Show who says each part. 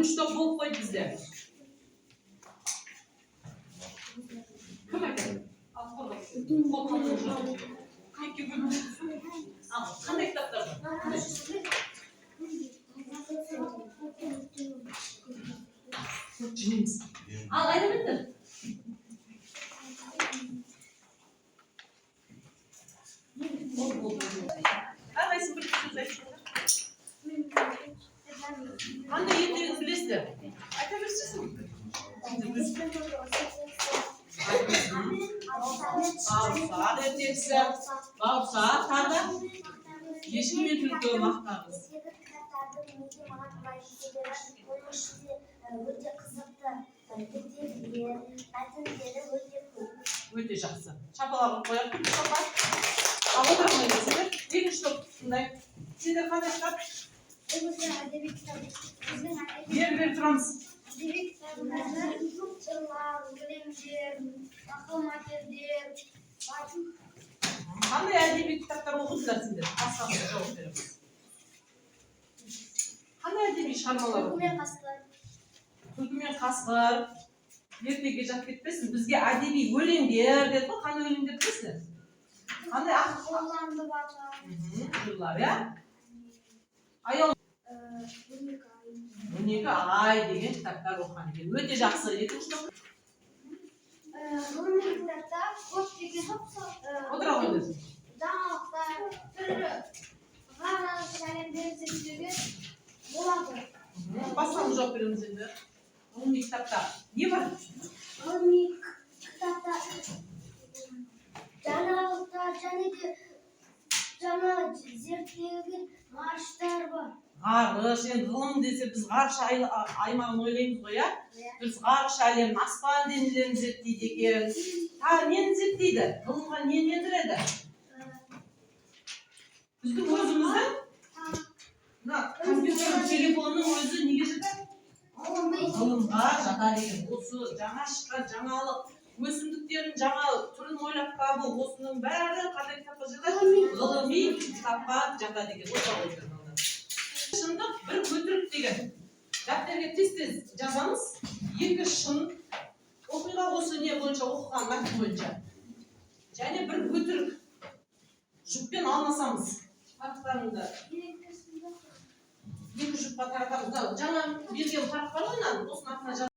Speaker 1: 3 топ болып қойды бізде. Кім айтады? Қандай кітаптар бар? Ал айтып өтті. Қайсы бір сөз айтыңыздар? Қандай ертегіні білесіздер? Айта берсеңіз. Бауырсақ ертегісі, бауырсақ тағы ешкі мен түлкі мақтағыз. Өте жақсы. Шапалағын қояқпын. Ал отырмай кетсеңдер. Екінші топ тыңдайық. Сендер қандай кітап? Бері тұрамыз.
Speaker 2: Әдеби кітаптарда жырлар, өлеңдер, ақыл мәтелдер.
Speaker 1: Қандай әдеби кітаптар оқыдыңдар сендер? Қасқаға жауап береміз. Қандай әдеби шығармалар оқыдыңдар? Түлкі мен қасқыр. Ертеге жат кетпесін. Бізге әдеби өлеңдер деді ғой. Қандай өлеңдер білесіңдер? Қандай
Speaker 2: Қоғамды бата.
Speaker 1: Жырлар, иә? Аял 12 ай деген кітаптар оқыған екен. Өте жақсы. Екінші топ.
Speaker 2: Ғылыми кітапта көптеген
Speaker 1: Отыра қойыңыз.
Speaker 2: жаңалықтар, түрлі ғарыш әлемдерін зерттеуге болады.
Speaker 1: Басқаны жауап береміз енді. Ғылыми кітапта не бар?
Speaker 2: Ғылыми кітапта жаңалықтар және де жаңа зерттеуге ғарыштар бар.
Speaker 1: Ғарыш, енді ғылым десе біз ғарыш аймағын ойлаймыз ғой, иә? Біз ғарыш әлемін, аспан денелерін зерттейді екен. Нені зерттейді? Ғылымға нені ендіреді? Біздің өзімізді? Компьютер, телефонның өзі неге жатады? Ғылымға жатады екен. Осы жаңа шыққан жаңалық, өсімдіктердің жаңа түрін ойлап табу, осының бәрі қандай кітапқа жатады? Ғылыми кітапқа жатады екен. Осыға қойды. Шындық бір өтірік деген. Дәптерге тез-тез жазамыз. Екі шын оқиға осы не бойынша оқыған мәтін бойынша. Және бір өтірік. Жұппен алмасамыз. Парақтарыңды. Екі жұпқа таратамыз. Жаңа берген парақ бар ғой, осының артына